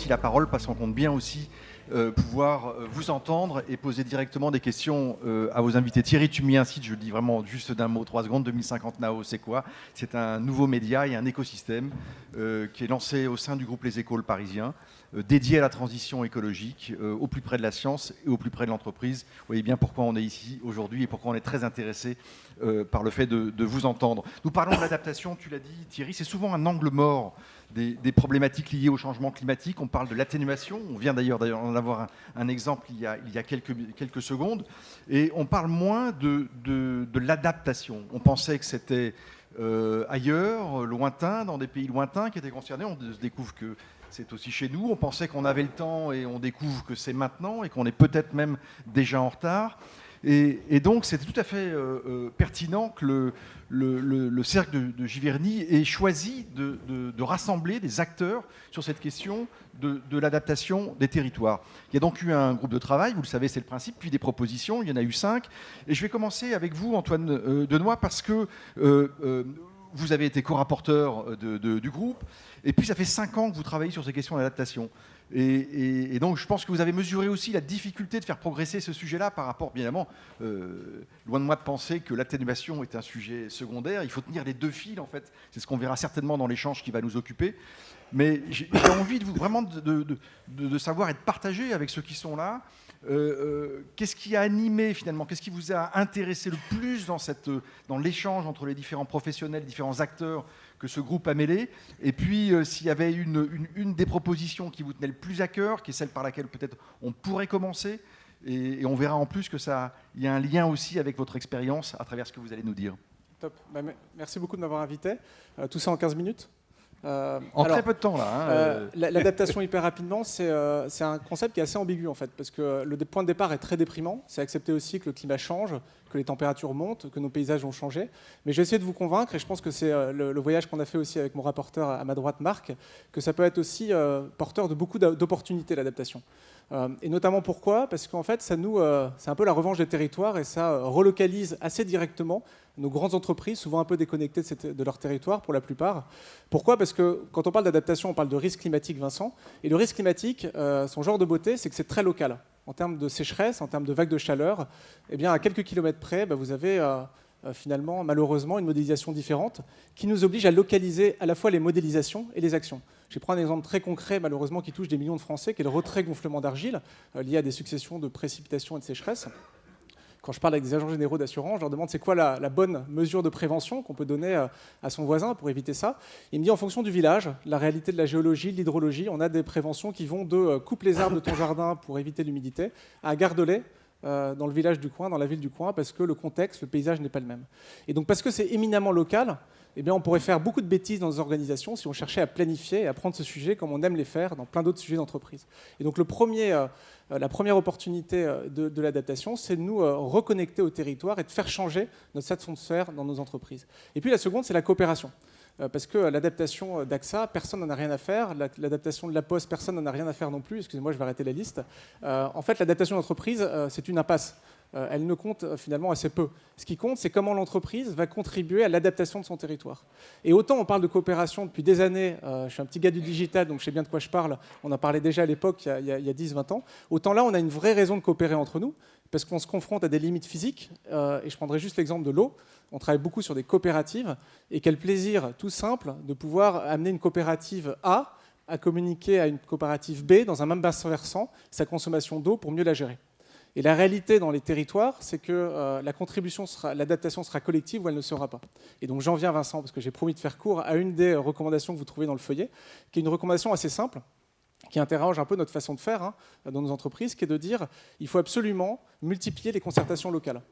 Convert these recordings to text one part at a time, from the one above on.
la parole parce qu'on compte bien aussi pouvoir vous entendre et poser directement des questions à vos invités. Thierry, tu m'y incites, je le dis vraiment juste d'un mot, 3 secondes. 2050 Nao, c'est quoi? C'est un nouveau média et un écosystème qui est lancé au sein du groupe Les Écoles Parisiens, dédié à la transition écologique, au plus près de la science et au plus près de l'entreprise. Vous voyez bien pourquoi on est ici aujourd'hui et pourquoi on est très intéressé par le fait de vous entendre. Nous parlons de l'adaptation, tu l'as dit Thierry, c'est souvent un angle mort des problématiques liées au changement climatique. On parle de l'atténuation, on vient d'ailleurs en avoir un exemple il y a quelques secondes, et on parle moins de l'adaptation. On pensait que c'était ailleurs, lointain, dans des pays lointains qui étaient concernés. On se découvre que c'est aussi chez nous. On pensait qu'on avait le temps et on découvre que c'est maintenant et qu'on est peut-être même déjà en retard. Et donc, c'était tout à fait pertinent que le cercle de Giverny ait choisi de rassembler des acteurs sur cette question de l'adaptation des territoires. Il y a donc eu un groupe de travail, vous le savez, c'est le principe, puis des propositions, il y en a eu 5. Et je vais commencer avec vous, Antoine Denoy, parce que vous avez été co-rapporteur du groupe, et puis ça fait 5 ans que vous travaillez sur ces questions d'adaptation. Et donc je pense que vous avez mesuré aussi la difficulté de faire progresser ce sujet-là par rapport, bien évidemment, loin de moi de penser que l'atténuation est un sujet secondaire. Il faut tenir les deux fils, en fait. C'est ce qu'on verra certainement dans l'échange qui va nous occuper. Mais j'ai envie vraiment de savoir et de partager avec ceux qui sont là. Qu'est-ce qui a animé finalement, qu'est-ce qui vous a intéressé le plus dans l'échange entre les différents professionnels, les différents acteurs que ce groupe a mêlés? Et puis s'il y avait une des propositions qui vous tenait le plus à cœur, qui est celle par laquelle peut-être on pourrait commencer, et on verra en plus que il y a un lien aussi avec votre expérience à travers ce que vous allez nous dire. Top. Merci beaucoup de m'avoir invité. Tout ça en 15 minutes. Très peu de temps là. L'adaptation hyper rapidement, c'est un concept qui est assez ambigu en fait, parce que le point de départ est très déprimant. C'est accepter aussi que le climat change, que les températures montent, que nos paysages ont changé. Mais j'ai essayé de vous convaincre, et je pense que c'est le voyage qu'on a fait aussi avec mon rapporteur à ma droite, Marc, que ça peut être aussi porteur de beaucoup d'opportunités l'adaptation. Et notamment pourquoi? Parce qu'en fait, c'est un peu la revanche des territoires et ça relocalise assez directement nos grandes entreprises, souvent un peu déconnectées de leur territoire pour la plupart. Pourquoi? Parce que quand on parle d'adaptation, on parle de risque climatique, Vincent. Et le risque climatique, son genre de beauté, c'est que c'est très local. En termes de sécheresse, en termes de vagues de chaleur, eh bien, à quelques kilomètres près, vous avez finalement, malheureusement, une modélisation différente qui nous oblige à localiser à la fois les modélisations et les actions. Je vais prendre un exemple très concret, malheureusement, qui touche des millions de Français, qui est le retrait-gonflement d'argile lié à des successions de précipitations et de sécheresse. Quand je parle avec des agents généraux d'assurance, je leur demande c'est quoi la bonne mesure de prévention qu'on peut donner à son voisin pour éviter ça. Il me dit en fonction du village, la réalité de la géologie, de l'hydrologie, on a des préventions qui vont de coupe les arbres de ton jardin pour éviter l'humidité à garde-les dans le village du coin, dans la ville du coin, parce que le contexte, le paysage n'est pas le même. Et donc parce que c'est éminemment local, eh bien, on pourrait faire beaucoup de bêtises dans nos organisations si on cherchait à planifier et à prendre ce sujet comme on aime les faire dans plein d'autres sujets d'entreprise. Et donc la première opportunité de l'adaptation, c'est de nous reconnecter au territoire et de faire changer notre façon de faire dans nos entreprises. Et puis la seconde, c'est la coopération. Parce que l'adaptation d'AXA, personne n'en a rien à faire. L'adaptation de La Poste, personne n'en a rien à faire non plus. Excusez-moi, je vais arrêter la liste. En fait, l'adaptation d'entreprise, c'est une impasse. Elle ne compte finalement assez peu. Ce qui compte, c'est comment l'entreprise va contribuer à l'adaptation de son territoire. Et autant on parle de coopération depuis des années, je suis un petit gars du digital, donc je sais bien de quoi je parle, on en parlait déjà à l'époque, il y a 10-20 ans, autant là, on a une vraie raison de coopérer entre nous, parce qu'on se confronte à des limites physiques, et je prendrai juste l'exemple de l'eau. On travaille beaucoup sur des coopératives, et quel plaisir tout simple de pouvoir amener une coopérative A à communiquer à une coopérative B dans un même bassin versant sa consommation d'eau pour mieux la gérer. Et la réalité dans les territoires, c'est que l'adaptation sera collective ou elle ne sera pas. Et donc j'en viens, Vincent, parce que j'ai promis de faire court, à une des recommandations que vous trouvez dans le feuillet, qui est une recommandation assez simple, qui interroge un peu notre façon de faire dans nos entreprises, qui est de dire qu'il faut absolument multiplier les concertations locales.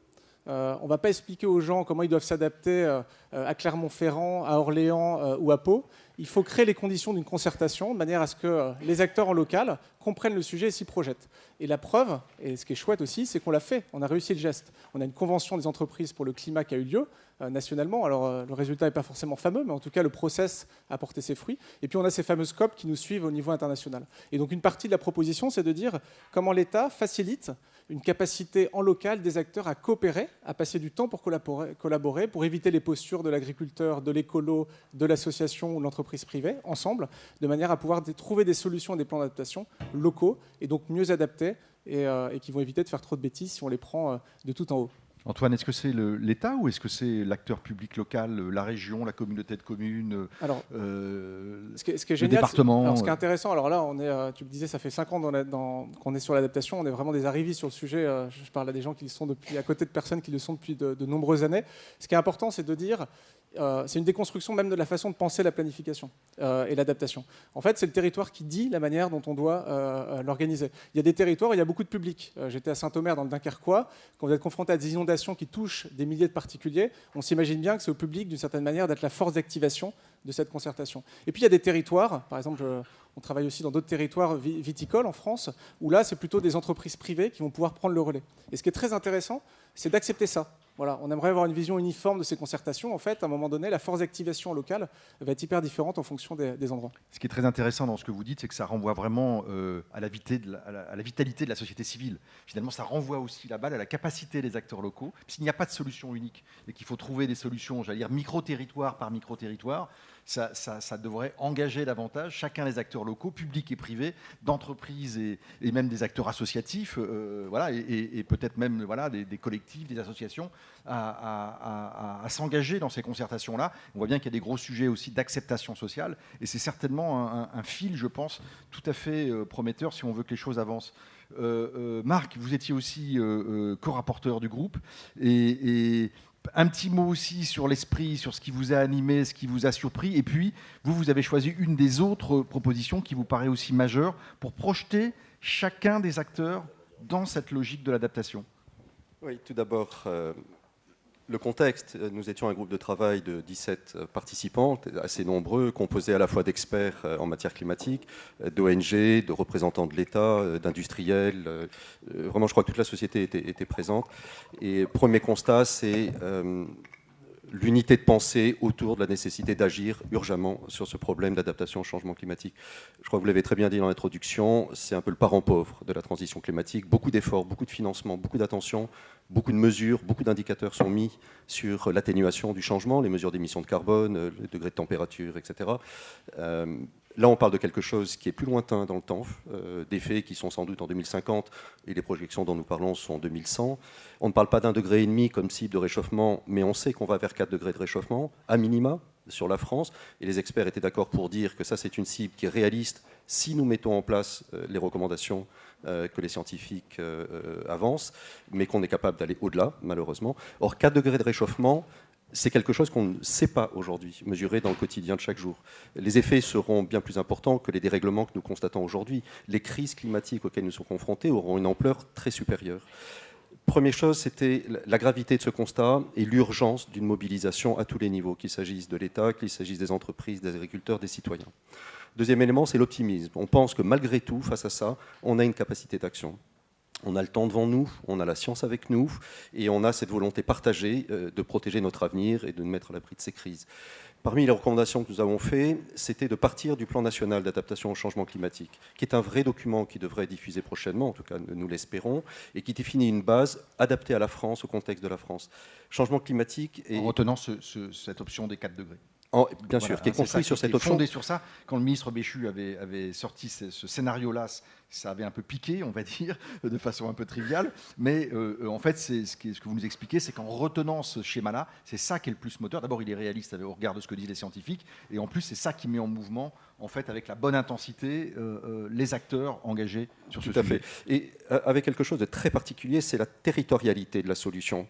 On ne va pas expliquer aux gens comment ils doivent s'adapter à Clermont-Ferrand, à Orléans ou à Pau. Il faut créer les conditions d'une concertation de manière à ce que les acteurs en local comprennent le sujet et s'y projettent. Et la preuve, et ce qui est chouette aussi, c'est qu'on l'a fait. On a réussi le geste. On a une convention des entreprises pour le climat qui a eu lieu nationalement. Alors le résultat n'est pas forcément fameux, mais en tout cas le process a porté ses fruits. Et puis on a ces fameuses COP qui nous suivent au niveau international. Et donc une partie de la proposition, c'est de dire comment l'État facilite une capacité en local des acteurs à coopérer, à passer du temps pour collaborer, pour éviter les postures de l'agriculteur, de l'écolo, de l'association ou de l'entreprise entreprises privées, ensemble, de manière à pouvoir trouver des solutions et des plans d'adaptation locaux, et donc mieux adaptés, et qui vont éviter de faire trop de bêtises si on les prend de tout en haut. Antoine, est-ce que c'est l'État ou est-ce que c'est l'acteur public local, la région, la communauté de communes, ce qui est génial, le département ce qui est intéressant, alors là, tu le disais, ça fait 5 ans qu'on est sur l'adaptation, on est vraiment des arrivistes sur le sujet. Je parle à des gens qui sont à côté de personnes qui le sont depuis de nombreuses années. Ce qui est important, c'est de dire, c'est une déconstruction même de la façon de penser la planification et l'adaptation. En fait, c'est le territoire qui dit la manière dont on doit l'organiser. Il y a des territoires où il y a beaucoup de public. J'étais à Saint-Omer, dans le Dunkerquois. Quand vous êtes confronté à des inondations qui touchent des milliers de particuliers, on s'imagine bien que c'est au public, d'une certaine manière, d'être la force d'activation de cette concertation. Et puis, il y a des territoires, par exemple, on travaille aussi dans d'autres territoires viticoles en France, où là, c'est plutôt des entreprises privées qui vont pouvoir prendre le relais. Et ce qui est très intéressant, c'est d'accepter ça. Voilà, on aimerait avoir une vision uniforme de ces concertations. En fait, à un moment donné, la force d'activation locale va être hyper différente en fonction des endroits. Ce qui est très intéressant dans ce que vous dites, c'est que ça renvoie vraiment à la vitalité de la société civile. Finalement, ça renvoie aussi la balle à la capacité des acteurs locaux, puisqu'il n'y a pas de solution unique et qu'il faut trouver des solutions, j'allais dire, micro-territoire par micro-territoire. Ça devrait engager davantage chacun des acteurs locaux, publics et privés, d'entreprises et même des acteurs associatifs, voilà, et peut-être même voilà, des collectifs, des associations, à s'engager dans ces concertations-là. On voit bien qu'il y a des gros sujets aussi d'acceptation sociale, et c'est certainement un fil, je pense, tout à fait prometteur si on veut que les choses avancent. Marc, vous étiez aussi co-rapporteur du groupe, et un petit mot aussi sur l'esprit, sur ce qui vous a animé, ce qui vous a surpris. Et puis, vous avez choisi une des autres propositions qui vous paraît aussi majeure pour projeter chacun des acteurs dans cette logique de l'adaptation. Oui, tout d'abord, le contexte. Nous étions un groupe de travail de 17 participants, assez nombreux, composés à la fois d'experts en matière climatique, d'ONG, de représentants de l'État, d'industriels. Vraiment, je crois que toute la société était présente. Et premier constat, c'est l'unité de pensée autour de la nécessité d'agir urgemment sur ce problème d'adaptation au changement climatique. Je crois que vous l'avez très bien dit dans l'introduction, c'est un peu le parent pauvre de la transition climatique. Beaucoup d'efforts, beaucoup de financement, beaucoup d'attention, beaucoup de mesures, beaucoup d'indicateurs sont mis sur l'atténuation du changement, les mesures d'émissions de carbone, le degré de température, etc. Là, on parle de quelque chose qui est plus lointain dans le temps, des faits qui sont sans doute en 2050, et les projections dont nous parlons sont en 2100. On ne parle pas d'1,5 degré comme cible de réchauffement, mais on sait qu'on va vers 4 degrés de réchauffement, à minima, sur la France. Et les experts étaient d'accord pour dire que ça, c'est une cible qui est réaliste si nous mettons en place les recommandations que les scientifiques avancent, mais qu'on est capable d'aller au-delà, malheureusement. Or, 4 degrés de réchauffement, c'est quelque chose qu'on ne sait pas aujourd'hui mesurer dans le quotidien de chaque jour. Les effets seront bien plus importants que les dérèglements que nous constatons aujourd'hui. Les crises climatiques auxquelles nous sommes confrontés auront une ampleur très supérieure. Première chose, c'était la gravité de ce constat et l'urgence d'une mobilisation à tous les niveaux, qu'il s'agisse de l'État, qu'il s'agisse des entreprises, des agriculteurs, des citoyens. Deuxième élément, c'est l'optimisme. On pense que malgré tout, face à ça, on a une capacité d'action. On a le temps devant nous, on a la science avec nous, et on a cette volonté partagée de protéger notre avenir et de nous mettre à l'abri de ces crises. Parmi les recommandations que nous avons faites, c'était de partir du plan national d'adaptation au changement climatique, qui est un vrai document qui devrait être diffusé prochainement, en tout cas nous l'espérons, et qui définit une base adaptée à la France, au contexte de la France. Changement climatique... En retenant cette option des 4 degrés. Bien sûr, qui est construit sur cette option. Fondé sur ça. Quand le ministre Béchu avait sorti ce scénario-là, ça avait un peu piqué, on va dire, de façon un peu triviale. Mais en fait, ce que vous nous expliquez, c'est qu'en retenant ce schéma-là, c'est ça qui est le plus moteur. D'abord, il est réaliste au regard de ce que disent les scientifiques. Et en plus, c'est ça qui met en mouvement, en fait, avec la bonne intensité, les acteurs engagés sur ce sujet. Tout à fait. Et avec quelque chose de très particulier, c'est la territorialité de la solution.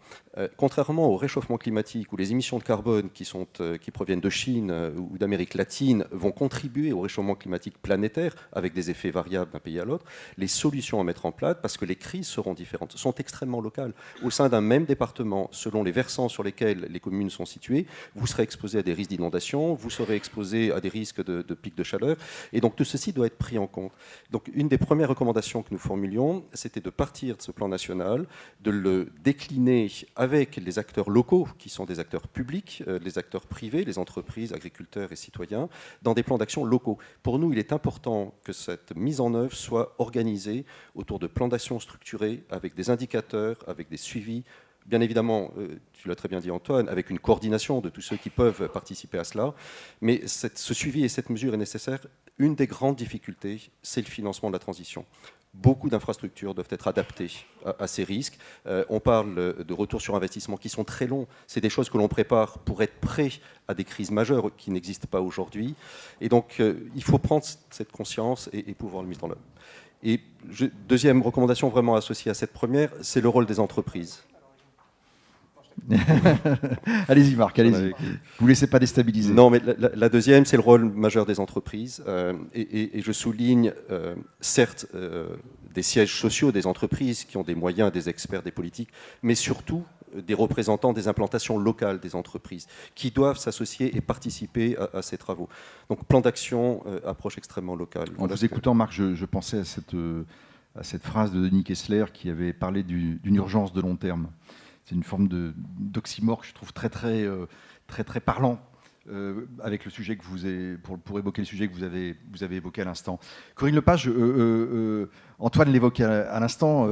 Contrairement au réchauffement climatique, où les émissions de carbone qui proviennent de Chine ou d'Amérique latine vont contribuer au réchauffement climatique planétaire, avec des effets variables d'un pays à l'autre, les solutions à mettre en place, parce que les crises seront différentes, sont extrêmement locales. Au sein d'un même département, selon les versants sur lesquels les communes sont situées, vous serez exposé à des risques d'inondation, vous serez exposé à des risques de pics de chaleur, et donc tout ceci doit être pris en compte. Donc une des premières recommandations que nous formulions, c'était de partir de ce plan national, de le décliner avec les acteurs locaux, qui sont des acteurs publics, les acteurs privés, les entreprises, agriculteurs et citoyens, dans des plans d'action locaux. Pour nous, il est important que cette mise en œuvre soit organisée autour de plans d'action structurés, avec des indicateurs, avec des suivis bien évidemment, tu l'as très bien dit Antoine, avec une coordination de tous ceux qui peuvent participer à cela, mais ce suivi et cette mesure est nécessaire. Une des grandes difficultés, c'est le financement de la transition. Beaucoup d'infrastructures doivent être adaptées à ces risques. On parle de retours sur investissement qui sont très longs. C'est des choses que l'on prépare pour être prêt à des crises majeures qui n'existent pas aujourd'hui. Et donc, il faut prendre cette conscience et pouvoir le mettre en œuvre. Et deuxième recommandation vraiment associée à cette première, c'est le rôle des entreprises. Allez-y Marc, allez-y. Vous ne laissez pas déstabiliser. Non, mais la deuxième, c'est le rôle majeur des entreprises. Et je souligne, certes, des sièges sociaux des entreprises qui ont des moyens, des experts, des politiques, mais surtout des représentants des implantations locales des entreprises qui doivent s'associer et participer à ces travaux. Donc plan d'action, approche extrêmement locale. En vous écoutant, Marc, je pensais à cette phrase de Denis Kessler qui avait parlé d'une urgence de long terme. C'est une forme d'oxymore que je trouve très parlant avec le sujet que pour évoquer le sujet que vous avez évoqué à l'instant. Corinne Lepage, Antoine l'évoquait à l'instant,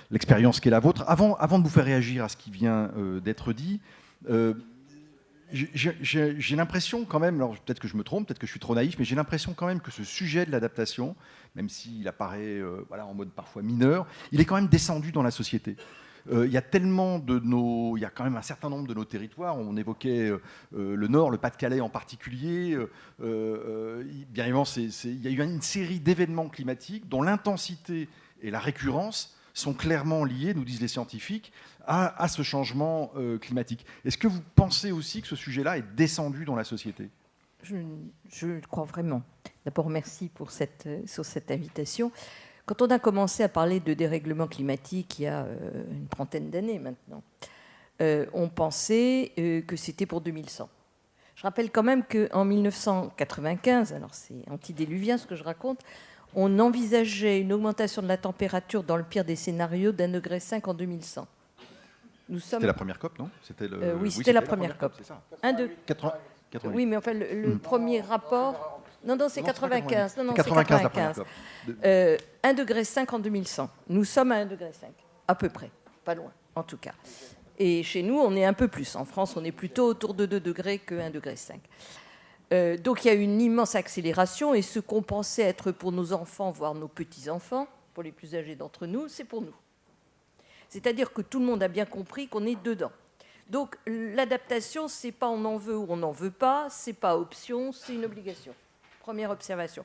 l'expérience qui est la vôtre. Avant de vous faire réagir à ce qui vient d'être dit, j'ai l'impression quand même, alors peut-être que je me trompe, peut-être que je suis trop naïf, mais j'ai l'impression quand même que ce sujet de l'adaptation, même s'il apparaît en mode parfois mineur, il est quand même descendu dans la société. Il y a il y a quand même un certain nombre de nos territoires. On évoquait le Nord, le Pas-de-Calais en particulier. Bien évidemment, il y a eu une série d'événements climatiques dont l'intensité et la récurrence sont clairement liées, nous disent les scientifiques, à ce changement climatique. Est-ce que vous pensez aussi que ce sujet-là est descendu dans la société ? Je le crois vraiment. D'abord, merci sur cette invitation. Quand on a commencé à parler de dérèglement climatique il y a une trentaine d'années maintenant, on pensait que c'était pour 2100. Je rappelle quand même qu'en 1995, alors c'est antédiluvien ce que je raconte, on envisageait une augmentation de la température dans le pire des scénarios d'1,5 degré en 2100. C'était la première COP, non ? Oui, c'était la première COP. C'est ça. 88. Oui, mais enfin, le premier rapport... Non, c'est 95. Non, c'est 95. 1,5 degré en 2100. Nous sommes à 1,5 degré, à peu près. Pas loin, en tout cas. Et chez nous, on est un peu plus. En France, on est plutôt autour de 2 degrés que 1,5 degré. Donc, il y a une immense accélération. Et ce qu'on pensait être pour nos enfants, voire nos petits-enfants, pour les plus âgés d'entre nous, c'est pour nous. C'est-à-dire que tout le monde a bien compris qu'on est dedans. Donc, l'adaptation, c'est pas on en veut ou on n'en veut pas, c'est pas option, c'est une obligation. Première observation.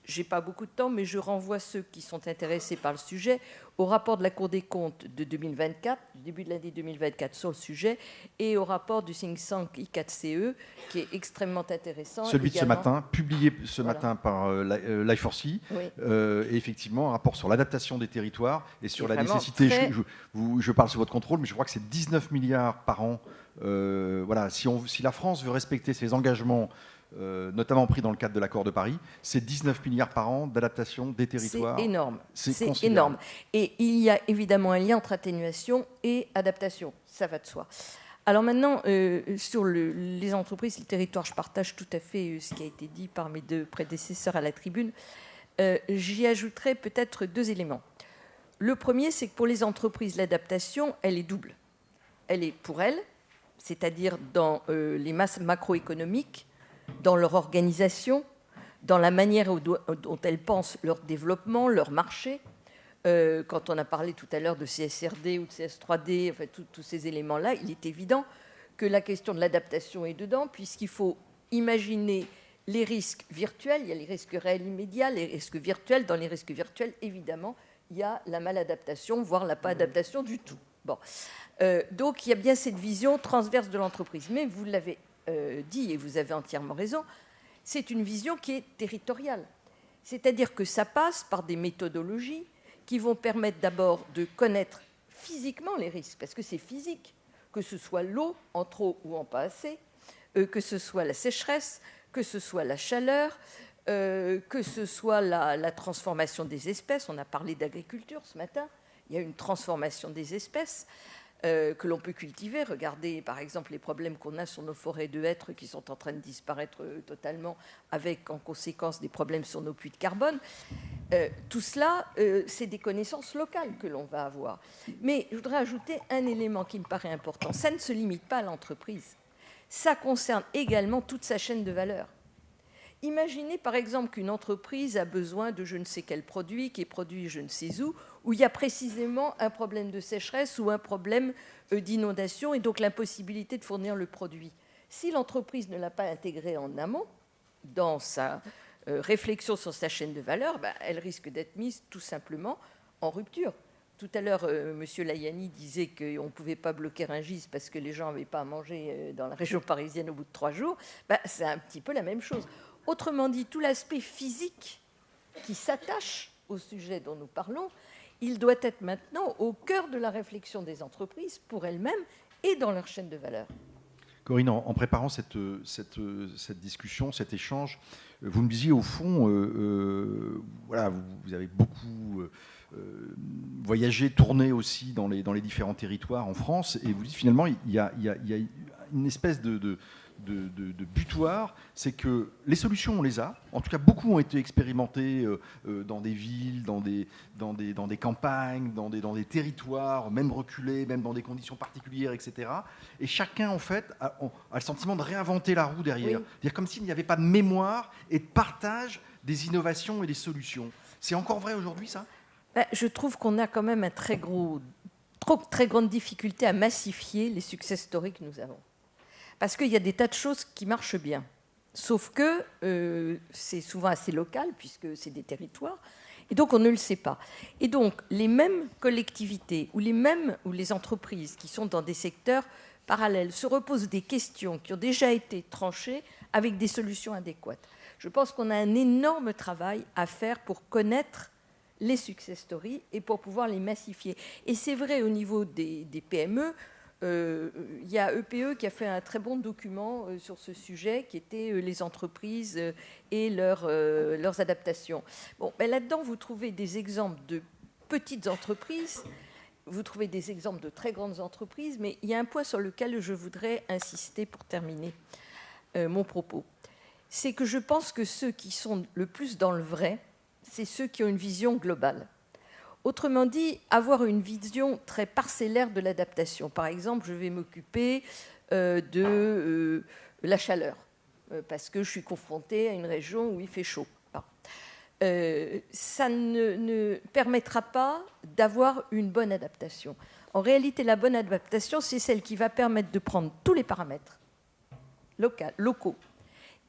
Je n'ai pas beaucoup de temps, mais je renvoie ceux qui sont intéressés par le sujet au rapport de la Cour des comptes de 2024, du début de l'année 2024 sur le sujet, et au rapport du think tank I4CE, qui est extrêmement intéressant. Celui de ce matin, publié ce matin par Life4C, oui. Et effectivement, un rapport sur l'adaptation des territoires et sur la nécessité, je parle sous votre contrôle, mais je crois que c'est 19 milliards par an. Si la France veut respecter ses engagements, notamment pris dans le cadre de l'accord de Paris, c'est 19 milliards par an d'adaptation des territoires. C'est énorme. C'est énorme. Et il y a évidemment un lien entre atténuation et adaptation. Ça va de soi. Alors maintenant, sur les entreprises, le territoire, je partage tout à fait ce qui a été dit par mes deux prédécesseurs à la tribune. J'y ajouterai peut-être 2 éléments. Le premier, c'est que pour les entreprises, l'adaptation, elle est double. Elle est pour elles, c'est-à-dire dans les masses macroéconomiques, dans leur organisation, dans la manière dont elles pensent leur développement, leur marché. Quand on a parlé tout à l'heure de CSRD ou de CS3D, enfin, tous ces éléments-là, il est évident que la question de l'adaptation est dedans, puisqu'il faut imaginer les risques virtuels. Il y a les risques réels immédiats, les risques virtuels. Dans les risques virtuels, évidemment, il y a la maladaptation, voire la pas adaptation du tout. Bon. Donc, il y a bien cette vision transverse de l'entreprise. Mais vous l'avez dit, et vous avez entièrement raison, c'est une vision qui est territoriale. C'est-à-dire que ça passe par des méthodologies qui vont permettre d'abord de connaître physiquement les risques, parce que c'est physique, que ce soit l'eau, en trop ou en pas assez, que ce soit la sécheresse, que ce soit la chaleur, que ce soit la transformation des espèces. On a parlé d'agriculture ce matin, il y a une transformation des espèces. que l'on peut cultiver. Regardez par exemple les problèmes qu'on a sur nos forêts de hêtres qui sont en train de disparaître totalement, avec en conséquence des problèmes sur nos puits de carbone. Tout cela, c'est des connaissances locales que l'on va avoir. Mais je voudrais ajouter un élément qui me paraît important. Ça ne se limite pas à l'entreprise. Ça concerne également toute sa chaîne de valeur. Imaginez par exemple qu'une entreprise a besoin de je ne sais quel produit, qui est produit je ne sais où il y a précisément un problème de sécheresse ou un problème d'inondation et donc l'impossibilité de fournir le produit. Si l'entreprise ne l'a pas intégré en amont dans sa réflexion sur sa chaîne de valeur, elle risque d'être mise tout simplement en rupture. Tout à l'heure, M. Layani disait qu'on ne pouvait pas bloquer Rungis parce que les gens n'avaient pas à manger dans la région parisienne au bout de 3 jours. C'est un petit peu la même chose. Autrement dit, tout l'aspect physique qui s'attache au sujet dont nous parlons, il doit être maintenant au cœur de la réflexion des entreprises pour elles-mêmes et dans leur chaîne de valeur. Corinne, en préparant cette discussion, cet échange, vous me disiez au fond, voilà, vous avez beaucoup voyagé, tourné aussi dans les différents territoires en France, et vous dites finalement il y a une espèce de butoir, c'est que les solutions, on les a. En tout cas, beaucoup ont été expérimentées dans des villes, dans des campagnes, dans des territoires, même reculés, même dans des conditions particulières, etc. Et chacun, en fait, a le sentiment de réinventer la roue derrière. Oui. C'est-à-dire comme s'il n'y avait pas de mémoire et de partage des innovations et des solutions. C'est encore vrai aujourd'hui, ça ? Je trouve qu'on a quand même une très grande difficulté à massifier les success stories que nous avons. Parce qu'il y a des tas de choses qui marchent bien. Sauf que c'est souvent assez local, puisque c'est des territoires, et donc on ne le sait pas. Et donc les mêmes collectivités ou les entreprises qui sont dans des secteurs parallèles se reposent des questions qui ont déjà été tranchées avec des solutions adéquates. Je pense qu'on a un énorme travail à faire pour connaître les success stories et pour pouvoir les massifier. Et c'est vrai au niveau des PME. Il y a EPE qui a fait un très bon document sur ce sujet, qui était les entreprises et leurs adaptations. Là-dedans, vous trouvez des exemples de petites entreprises, vous trouvez des exemples de très grandes entreprises, mais il y a un point sur lequel je voudrais insister pour terminer mon propos. C'est que je pense que ceux qui sont le plus dans le vrai, c'est ceux qui ont une vision globale. Autrement dit, avoir une vision très parcellaire de l'adaptation. Par exemple, je vais m'occuper de la chaleur, parce que je suis confrontée à une région où il fait chaud. Ça ne permettra pas d'avoir une bonne adaptation. En réalité, la bonne adaptation, c'est celle qui va permettre de prendre tous les paramètres locaux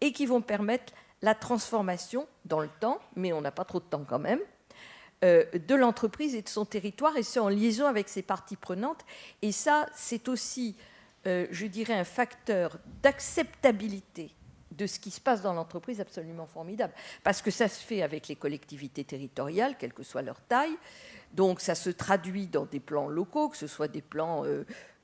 et qui vont permettre la transformation dans le temps, mais on n'a pas trop de temps quand même, de l'entreprise et de son territoire, et c'est en liaison avec ses parties prenantes. Et ça, c'est aussi, je dirais, un facteur d'acceptabilité de ce qui se passe dans l'entreprise absolument formidable. Parce que ça se fait avec les collectivités territoriales, quelle que soit leur taille. Donc ça se traduit dans des plans locaux, que ce soit des plans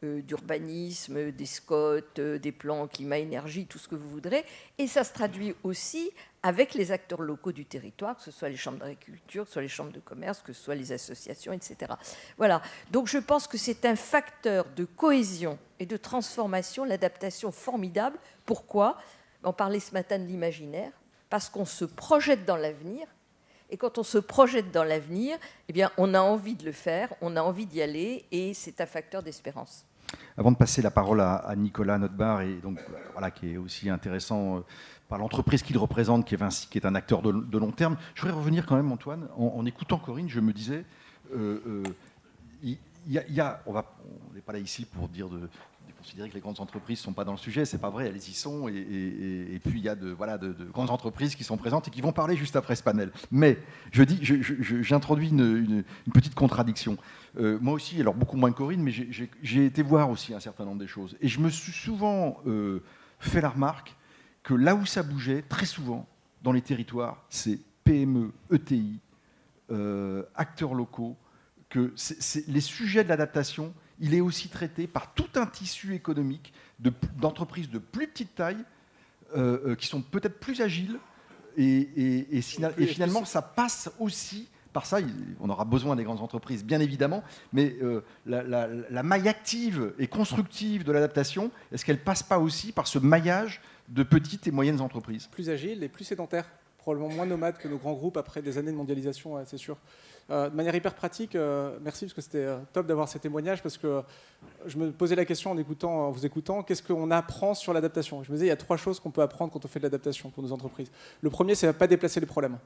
d'urbanisme, des SCOT, des plans climat-énergie, tout ce que vous voudrez. Et ça se traduit aussi avec les acteurs locaux du territoire, que ce soit les chambres d'agriculture, que ce soit les chambres de commerce, que ce soit les associations, etc. Voilà. Donc je pense que c'est un facteur de cohésion et de transformation, l'adaptation formidable. Pourquoi ? On parlait ce matin de l'imaginaire, parce qu'on se projette dans l'avenir. Et quand on se projette dans l'avenir, eh bien, on a envie de le faire, on a envie d'y aller, et c'est un facteur d'espérance. Avant de passer la parole à Nicolas Notebaert, et donc, voilà, qui est aussi intéressant par l'entreprise qu'il représente, qui est Vinci, qui est un acteur de long terme, je voudrais revenir quand même, Antoine, en écoutant Corinne, je me disais, on n'est pas là ici pour dire de considérer que les grandes entreprises ne sont pas dans le sujet, c'est pas vrai, elles y sont, et puis il y a de grandes entreprises qui sont présentes et qui vont parler juste après ce panel. Mais j'introduis une petite contradiction. Moi aussi, alors beaucoup moins que Corinne, mais j'ai été voir aussi un certain nombre de choses. Et je me suis souvent fait la remarque que là où ça bougeait, très souvent, dans les territoires, c'est PME, ETI, acteurs locaux, que les sujets de l'adaptation, il est aussi traité par tout un tissu économique d'entreprises de plus petite taille qui sont peut-être plus agiles et finalement ça passe aussi par ça. On aura besoin des grandes entreprises, bien évidemment, mais la maille active et constructive de l'adaptation, est-ce qu'elle ne passe pas aussi par ce maillage de petites et moyennes entreprises? Plus agiles et plus sédentaires, probablement moins nomades que nos grands groupes après des années de mondialisation, c'est sûr. De manière hyper pratique, merci parce que c'était top d'avoir ces témoignages, parce que je me posais la question en vous écoutant, qu'est-ce qu'on apprend sur l'adaptation? Je me disais, il y a 3 choses qu'on peut apprendre quand on fait de l'adaptation pour nos entreprises. Le premier, c'est à ne pas déplacer les problèmes.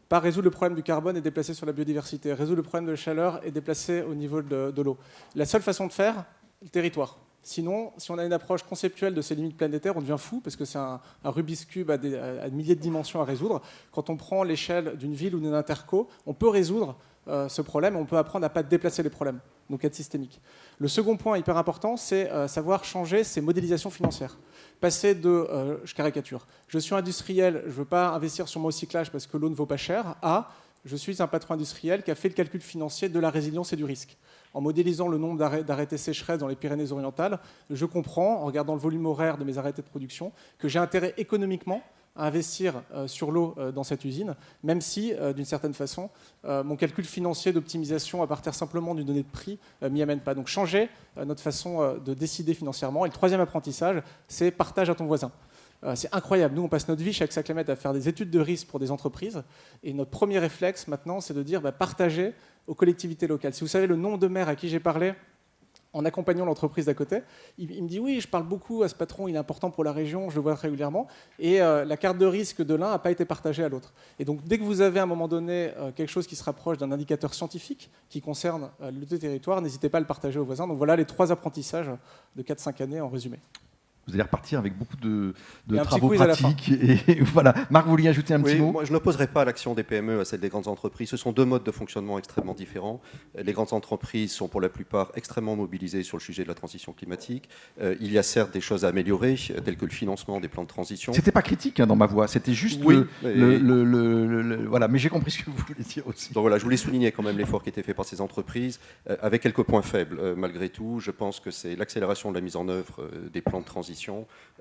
Pas résoudre le problème du carbone et déplacer sur la biodiversité. Résoudre le problème de la chaleur et déplacer au niveau de l'eau. La seule façon de faire, le territoire. Sinon, si on a une approche conceptuelle de ces limites planétaires, on devient fou, parce que c'est un Rubik's Cube à milliers de dimensions à résoudre. Quand on prend l'échelle d'une ville ou d'une interco, on peut résoudre ce problème, on peut apprendre à ne pas déplacer les problèmes, donc être systémique. Le second point hyper important, c'est savoir changer ses modélisations financières. Passer de, je caricature, je suis industriel, je ne veux pas investir sur mon recyclage parce que l'eau ne vaut pas cher, à je suis un patron industriel qui a fait le calcul financier de la résilience et du risque. En modélisant le nombre d'arrêtés sécheresse dans les Pyrénées-Orientales, je comprends, en regardant le volume horaire de mes arrêtés de production, que j'ai intérêt économiquement à investir sur l'eau dans cette usine, même si, d'une certaine façon, mon calcul financier d'optimisation à partir simplement d'une donnée de prix m'y amène pas. Donc changer notre façon de décider financièrement. Et le troisième apprentissage, c'est partage à ton voisin. C'est incroyable. Nous, on passe notre vie chez AXA Climate à faire des études de risque pour des entreprises. Et notre premier réflexe, maintenant, c'est de dire partager aux collectivités locales. Si vous savez le nombre de maires à qui j'ai parlé en accompagnant l'entreprise d'à côté, il me dit « Oui, je parle beaucoup à ce patron, il est important pour la région, je le vois régulièrement. » Et la carte de risque de l'un n'a pas été partagée à l'autre. Et donc, dès que vous avez à un moment donné quelque chose qui se rapproche d'un indicateur scientifique qui concerne le territoire, n'hésitez pas à le partager aux voisins. Donc voilà les 3 apprentissages de 4-5 années en résumé. Vous allez repartir avec beaucoup de travaux pratiques. Et voilà. Marc, vous vouliez ajouter un petit mot? Moi, je n'opposerai pas l'action des PME à celle des grandes entreprises. Ce sont 2 modes de fonctionnement extrêmement différents. Les grandes entreprises sont pour la plupart extrêmement mobilisées sur le sujet de la transition climatique. Il y a certes des choses à améliorer, telles que le financement des plans de transition. C'était pas critique dans ma voix, c'était juste voilà. Mais j'ai compris ce que vous voulez dire aussi. Donc voilà, je voulais souligner quand même l'effort qui était fait par ces entreprises, avec quelques points faibles. Malgré tout, je pense que c'est l'accélération de la mise en œuvre des plans de transition,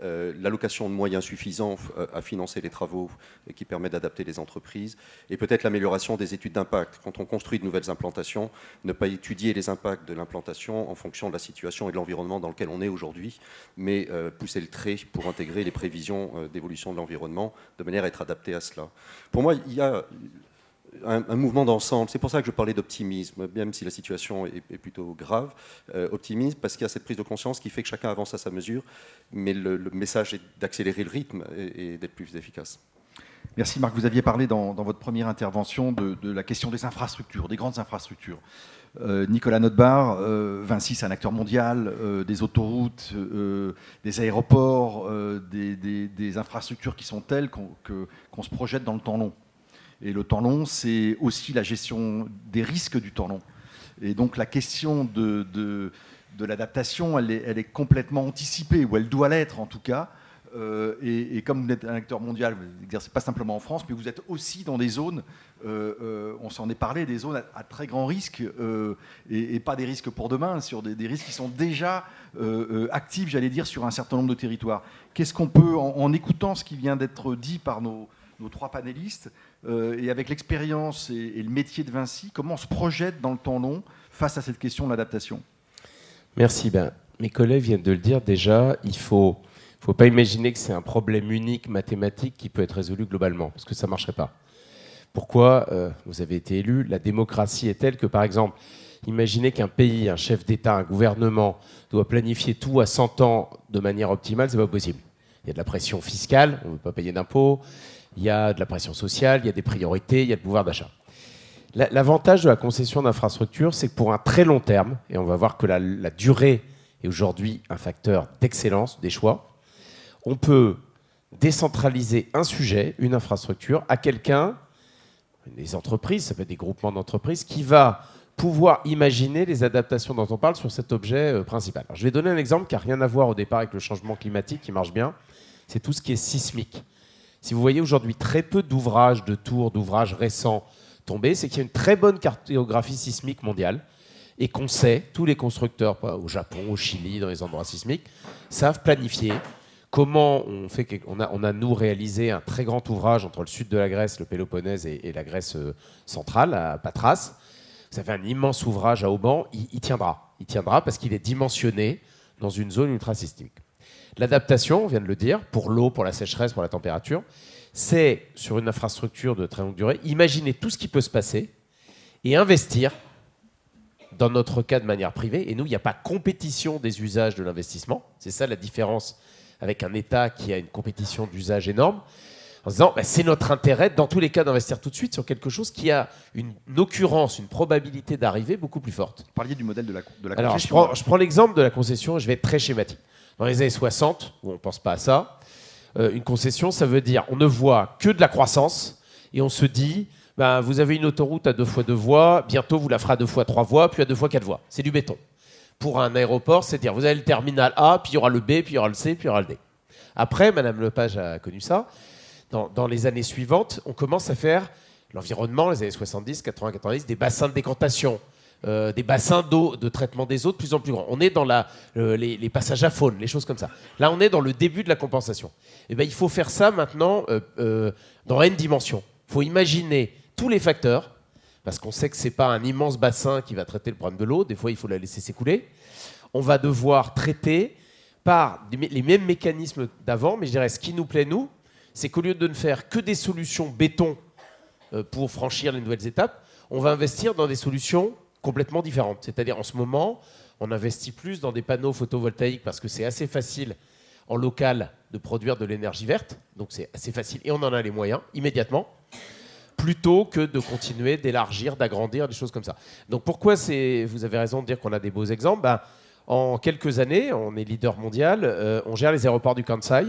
l'allocation de moyens suffisants à financer les travaux qui permettent d'adapter les entreprises, et peut-être l'amélioration des études d'impact. Quand on construit de nouvelles implantations, ne pas étudier les impacts de l'implantation en fonction de la situation et de l'environnement dans lequel on est aujourd'hui, mais pousser le trait pour intégrer les prévisions d'évolution de l'environnement de manière à être adapté à cela. Pour moi, il y a un mouvement d'ensemble. C'est pour ça que je parlais d'optimisme, même si la situation est plutôt grave. Optimisme parce qu'il y a cette prise de conscience qui fait que chacun avance à sa mesure, mais le message est d'accélérer le rythme et d'être plus efficace. Merci Marc. Vous aviez parlé dans votre première intervention de la question des infrastructures, des grandes infrastructures. Nicolas Notebaert, Vinci c'est un acteur mondial, des autoroutes, des aéroports, des infrastructures qui sont telles qu'on se projette dans le temps long. Et le temps long, c'est aussi la gestion des risques du temps long. Et donc la question de l'adaptation, elle est complètement anticipée, ou elle doit l'être en tout cas. Et comme vous êtes un acteur mondial, vous n'exercez pas simplement en France, mais vous êtes aussi dans des zones, on s'en est parlé, des zones à très grand risque, et pas des risques pour demain, sur des risques qui sont déjà actifs, j'allais dire, sur un certain nombre de territoires. Qu'est-ce qu'on peut, en écoutant ce qui vient d'être dit par nos 3 panélistes, et avec l'expérience et le métier de Vinci, comment on se projette dans le temps long face à cette question de l'adaptation? Merci. Mes collègues viennent de le dire déjà, il ne faut pas imaginer que c'est un problème unique mathématique qui peut être résolu globalement, parce que ça ne marcherait pas. Pourquoi vous avez été élu? La démocratie est telle que, par exemple, imaginez qu'un pays, un chef d'État, un gouvernement doit planifier tout à 100 ans de manière optimale, ce n'est pas possible. Il y a de la pression fiscale, on ne veut pas payer d'impôts, il y a de la pression sociale, il y a des priorités, il y a le pouvoir d'achat. L'avantage de la concession d'infrastructures, c'est que pour un très long terme, et on va voir que la durée est aujourd'hui un facteur d'excellence des choix, on peut décentraliser un sujet, une infrastructure, à quelqu'un, des entreprises, ça peut être des groupements d'entreprises, qui va pouvoir imaginer les adaptations dont on parle sur cet objet principal. Alors, je vais donner un exemple qui n'a rien à voir au départ avec le changement climatique, qui marche bien, c'est tout ce qui est sismique. Si vous voyez aujourd'hui très peu d'ouvrages, de tours, d'ouvrages récents tomber, c'est qu'il y a une très bonne cartographie sismique mondiale et qu'on sait, tous les constructeurs, au Japon, au Chili, dans les endroits sismiques, savent planifier comment on fait on a nous réalisé un très grand ouvrage entre le sud de la Grèce, le Péloponnèse et la Grèce centrale, à Patras. Ça fait un immense ouvrage à Auban. Il tiendra. Il tiendra parce qu'il est dimensionné dans une zone ultra-sismique. L'adaptation, on vient de le dire, pour l'eau, pour la sécheresse, pour la température, c'est sur une infrastructure de très longue durée, imaginer tout ce qui peut se passer et investir, dans notre cas de manière privée. Et nous, il n'y a pas compétition des usages de l'investissement. C'est ça la différence avec un État qui a une compétition d'usage énorme. En se disant, c'est notre intérêt, dans tous les cas, d'investir tout de suite sur quelque chose qui a une occurrence, une probabilité d'arrivée beaucoup plus forte. Vous parliez du modèle de la Alors, concession. je prends l'exemple de la concession, et je vais être très schématique. Dans les années 60, où on ne pense pas à ça, une concession, ça veut dire on ne voit que de la croissance et on se dit, vous avez une autoroute à 2 fois 2 voies, bientôt vous la ferez à 2 fois 3 voies, puis à 2 fois 4 voies. C'est du béton. Pour un aéroport, c'est dire vous avez le terminal A, puis il y aura le B, puis il y aura le C, puis il y aura le D. Après, Madame Lepage a connu ça. Dans les années suivantes, on commence à faire l'environnement, les années 70, 80, 90, des bassins de décantation, des bassins d'eau, de traitement des eaux de plus en plus grands. On est dans les passages à faune, les choses comme ça. Là, on est dans le début de la compensation. Et il faut faire ça maintenant dans N dimensions. Il faut imaginer tous les facteurs, parce qu'on sait que ce n'est pas un immense bassin qui va traiter le problème de l'eau. Des fois, il faut la laisser s'écouler. On va devoir traiter par les mêmes mécanismes d'avant, mais je dirais ce qui nous plaît, nous, c'est qu'au lieu de ne faire que des solutions béton pour franchir les nouvelles étapes, on va investir dans des solutions complètement différentes. C'est-à-dire, en ce moment, on investit plus dans des panneaux photovoltaïques parce que c'est assez facile en local de produire de l'énergie verte. Donc, c'est assez facile et on en a les moyens immédiatement, plutôt que de continuer d'élargir, d'agrandir, des choses comme ça. Donc, pourquoi vous avez raison de dire qu'on a des beaux exemples. En quelques années, on est leader mondial, on gère les aéroports du Kansai.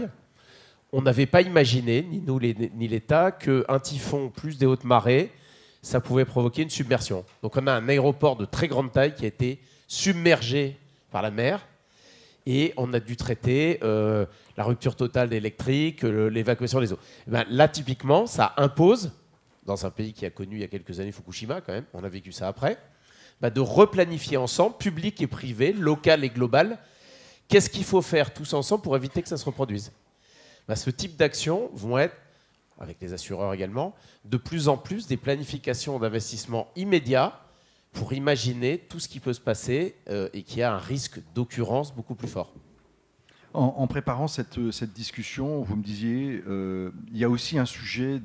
On n'avait pas imaginé, ni nous ni l'État, qu'un typhon plus des hautes marées, ça pouvait provoquer une submersion. Donc on a un aéroport de très grande taille qui a été submergé par la mer et on a dû traiter la rupture totale d'électrique, l'évacuation des eaux. Là, typiquement, ça impose, dans un pays qui a connu il y a quelques années Fukushima quand même, on a vécu ça après, de replanifier ensemble, public et privé, local et global, qu'est-ce qu'il faut faire tous ensemble pour éviter que ça se reproduise. Ce type d'actions vont être, avec les assureurs également, de plus en plus des planifications d'investissement immédiats pour imaginer tout ce qui peut se passer et qui a un risque d'occurrence beaucoup plus fort. En préparant cette discussion, vous me disiez, il y a aussi un sujet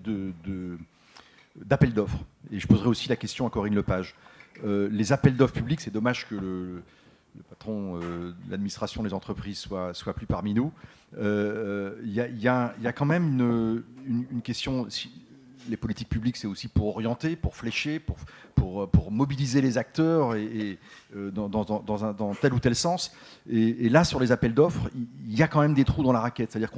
d'appel d'offres. Et je poserai aussi la question à Corinne Lepage. Les appels d'offres publics, c'est dommage que le patron de l'administration des entreprises soit plus parmi nous. Il y a quand même une question. Les politiques publiques, c'est aussi pour orienter, pour flécher, pour mobiliser les acteurs dans tel ou tel sens. Et là, sur les appels d'offres, il y a quand même des trous dans la raquette. C'est-à-dire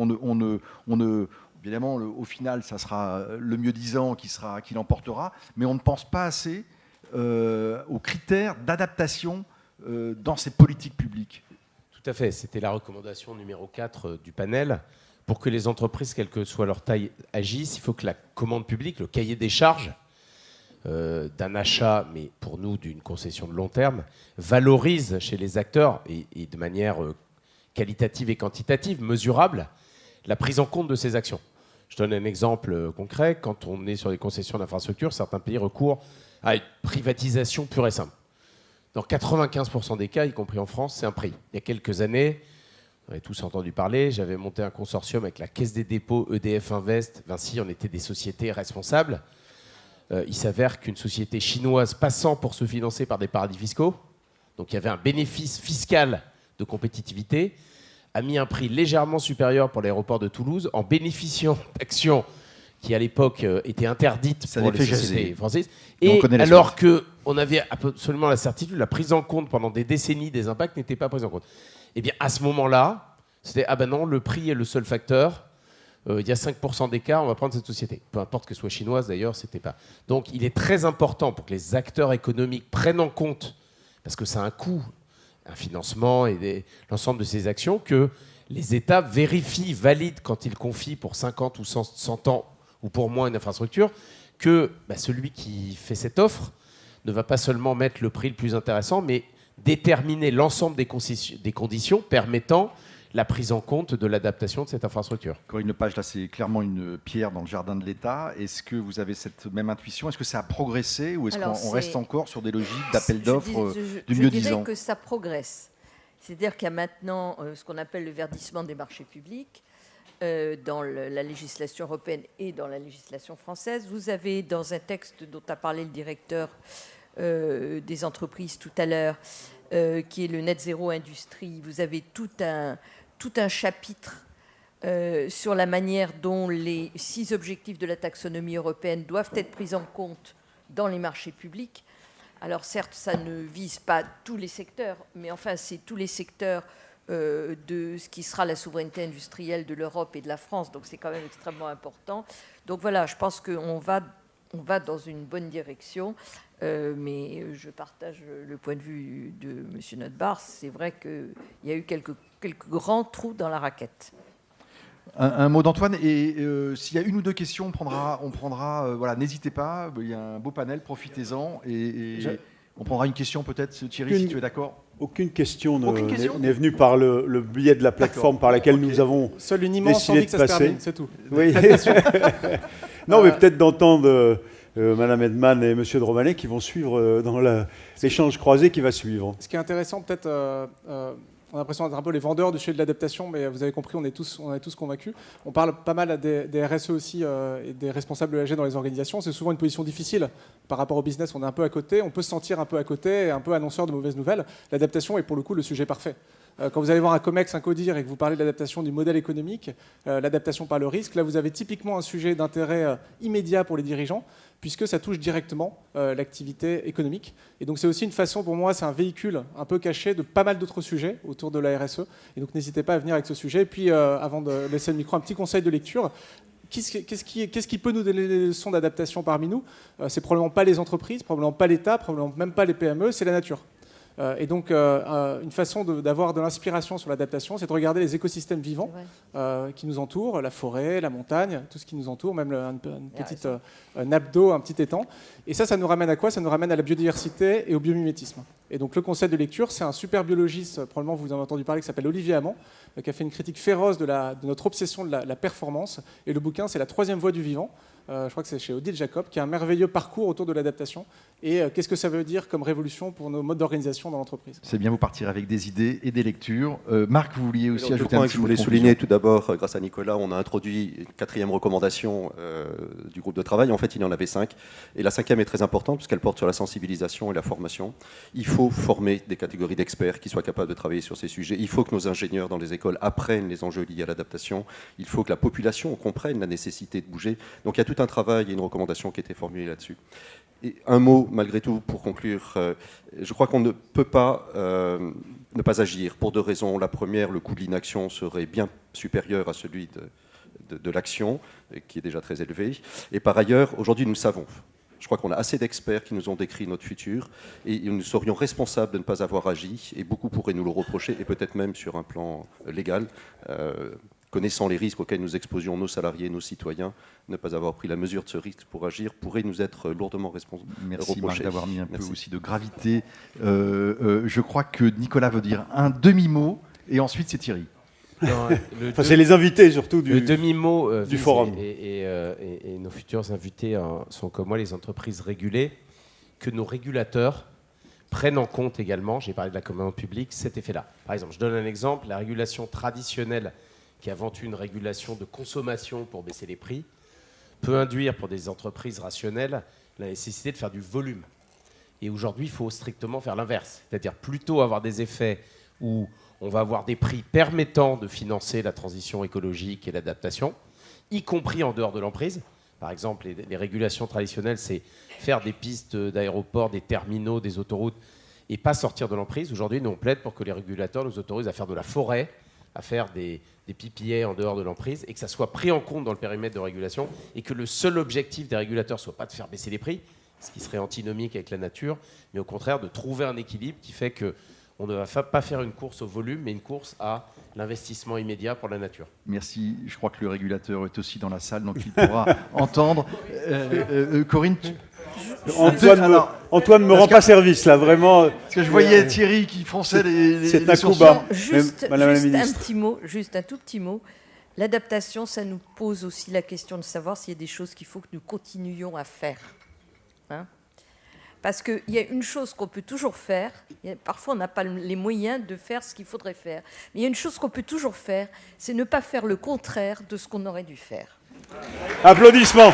évidemment, au final, ça sera le mieux disant qui l'emportera, mais on ne pense pas assez aux critères d'adaptation dans ces politiques publiques. Tout à fait. C'était la recommandation numéro 4 du panel. Pour que les entreprises, quelle que soit leur taille, agissent, il faut que la commande publique, le cahier des charges d'un achat, mais pour nous d'une concession de long terme, valorise chez les acteurs et de manière qualitative et quantitative, mesurable, la prise en compte de ces actions. Je donne un exemple concret. Quand on est sur des concessions d'infrastructures, certains pays recourent à une privatisation pure et simple. Dans 95% des cas, y compris en France, c'est un prix. Il y a quelques années, on avait tous entendu parler, j'avais monté un consortium avec la Caisse des dépôts, EDF Invest, Vinci, on était des sociétés responsables. Il s'avère qu'une société chinoise passant pour se financer par des paradis fiscaux, donc il y avait un bénéfice fiscal de compétitivité, a mis un prix légèrement supérieur pour l'aéroport de Toulouse en bénéficiant d'actions qui à l'époque étaient interdites pour les sociétés françaises. Et alors qu'on avait absolument la certitude, la prise en compte pendant des décennies des impacts n'était pas prise en compte. Eh bien, à ce moment-là, c'était non, le prix est le seul facteur. Il y a 5% d'écart, on va prendre cette société. Peu importe que ce soit chinoise, d'ailleurs, c'était pas. Donc, il est très important pour que les acteurs économiques prennent en compte, parce que ça a un coût, un financement et l'ensemble de ces actions, que les États vérifient, valident quand ils confient pour 50 ou 100 ans ou pour moins une infrastructure, que celui qui fait cette offre ne va pas seulement mettre le prix le plus intéressant, mais déterminer l'ensemble des conditions permettant la prise en compte de l'adaptation de cette infrastructure. Corinne Lepage, là, c'est clairement une pierre dans le jardin de l'État. Est-ce que vous avez cette même intuition? Est-ce que ça a progressé ou est-ce qu'on reste encore sur des logiques d'appel d'offres du mieux disant? Je dirais que ça progresse. C'est-à-dire qu'il y a maintenant ce qu'on appelle le verdissement des marchés publics dans la législation européenne et dans la législation française. Vous avez dans un texte dont a parlé le directeur des entreprises tout à l'heure, qui est le Net Zéro Industrie, vous avez tout un chapitre sur la manière dont les 6 objectifs de la taxonomie européenne doivent être pris en compte dans les marchés publics. Alors certes, ça ne vise pas tous les secteurs, mais enfin, c'est tous les secteurs de ce qui sera la souveraineté industrielle de l'Europe et de la France, donc c'est quand même extrêmement important. Donc voilà, je pense qu'on va dans une bonne direction, mais je partage le point de vue de M. Notebaert. C'est vrai qu'il y a eu quelques grands trous dans la raquette. Un mot d'Antoine, et s'il y a une ou deux questions, on prendra voilà, n'hésitez pas, il y a un beau panel, profitez-en, et on prendra une question peut-être, Thierry, si tu es d'accord. Aucune question n'est venue par le biais de la plateforme par laquelle nous avons seule une immense envie que ça se termine, c'est tout. Oui. Non, mais peut-être d'entendre Madame Edman et Monsieur de Romanet qui vont suivre dans l'échange croisé qui va suivre. Ce qui est intéressant, peut-être, on a l'impression d'être un peu les vendeurs du sujet de l'adaptation, mais vous avez compris, on est tous convaincus. On parle pas mal des RSE aussi et des responsables ESG dans les organisations. C'est souvent une position difficile par rapport au business. On est un peu à côté, on peut se sentir un peu à côté, et un peu annonceur de mauvaises nouvelles. L'adaptation est pour le coup le sujet parfait. Quand vous allez voir un COMEX, un CODIR et que vous parlez de l'adaptation du modèle économique, l'adaptation par le risque, là vous avez typiquement un sujet d'intérêt immédiat pour les dirigeants, puisque ça touche directement l'activité économique. Et donc c'est aussi une façon, pour moi, c'est un véhicule un peu caché de pas mal d'autres sujets autour de la RSE. Et donc n'hésitez pas à venir avec ce sujet. Et puis avant de laisser le micro, un petit conseil de lecture. Qu'est-ce qui peut nous donner des leçons d'adaptation parmi nous? C'est probablement pas les entreprises, probablement pas l'État, probablement même pas les PME, c'est la nature. Et donc, une façon d'avoir de l'inspiration sur l'adaptation, c'est de regarder les écosystèmes vivants qui nous entourent, la forêt, la montagne, tout ce qui nous entoure, même une petite nappe d'eau, un petit étang. Et ça nous ramène à quoi? Ça nous ramène à la biodiversité et au biomimétisme. Et donc, le concept de lecture, c'est un super biologiste, probablement vous en avez entendu parler, qui s'appelle Olivier Hamon, qui a fait une critique féroce de notre obsession de la performance. Et le bouquin, c'est La troisième voie du vivant. Je crois que c'est chez Odile Jacob, qui a un merveilleux parcours autour de l'adaptation. Et qu'est-ce que ça veut dire comme révolution pour nos modes d'organisation dans l'entreprise? C'est bien, vous partirez avec des idées et des lectures. Marc, vous vouliez aussi ajouter un petit mot? Je voulais souligner tout d'abord, grâce à Nicolas, on a introduit une 4e recommandation du groupe de travail. En fait, il y en avait 5. Et la 5e est très importante puisqu'elle porte sur la sensibilisation et la formation. Il faut former des catégories d'experts qui soient capables de travailler sur ces sujets. Il faut que nos ingénieurs dans les écoles apprennent les enjeux liés à l'adaptation. Il faut que la population comprenne la nécessité de bouger. Donc il y a tout un travail et une recommandation qui a été formulée là-dessus. Et un mot, malgré tout, pour conclure. Je crois qu'on ne peut pas ne pas agir pour 2 raisons. La première, le coût de l'inaction serait bien supérieur à celui de l'action, qui est déjà très élevé. Et par ailleurs, aujourd'hui, nous savons. Je crois qu'on a assez d'experts qui nous ont décrit notre futur et nous serions responsables de ne pas avoir agi et beaucoup pourraient nous le reprocher et peut-être même sur un plan légal. Connaissant les risques auxquels nous exposions nos salariés, nos citoyens, ne pas avoir pris la mesure de ce risque pour agir pourrait nous être lourdement responsables. Merci Marc d'avoir mis un peu aussi de gravité. Je crois que Nicolas veut dire un demi-mot et ensuite c'est Thierry. C'est les invités surtout le demi-mot du forum. Et nos futurs invités sont comme moi les entreprises régulées, que nos régulateurs prennent en compte également, j'ai parlé de la commande publique, cet effet-là. Par exemple, je donne un exemple, la régulation traditionnelle qui a avant une régulation de consommation pour baisser les prix, peut induire pour des entreprises rationnelles la nécessité de faire du volume. Et aujourd'hui, il faut strictement faire l'inverse, c'est-à-dire plutôt avoir des effets où on va avoir des prix permettant de financer la transition écologique et l'adaptation, y compris en dehors de l'emprise. Par exemple, les régulations traditionnelles, c'est faire des pistes d'aéroports, des terminaux, des autoroutes, et pas sortir de l'emprise. Aujourd'hui, nous, on plaide pour que les régulateurs nous autorisent à faire de la forêt, à faire des PPA en dehors de l'emprise et que ça soit pris en compte dans le périmètre de régulation et que le seul objectif des régulateurs soit pas de faire baisser les prix, ce qui serait antinomique avec la nature, mais au contraire de trouver un équilibre qui fait qu'on ne va pas faire une course au volume, mais une course à l'investissement immédiat pour la nature. Merci. Je crois que le régulateur est aussi dans la salle, donc il pourra entendre. Corinne, Antoine me rend pas service, là, vraiment. Parce que je voyais Thierry qui fronçait c'est les un sourcils. coup bas. Juste Madame la un ministre. petit mot, juste un tout petit mot. L'adaptation, ça nous pose aussi la question de savoir s'il y a des choses qu'il faut que nous continuions à faire. Hein? Parce qu'il y a une chose qu'on peut toujours faire, parfois on n'a pas les moyens de faire ce qu'il faudrait faire, mais il y a une chose qu'on peut toujours faire, c'est ne pas faire le contraire de ce qu'on aurait dû faire. Applaudissements.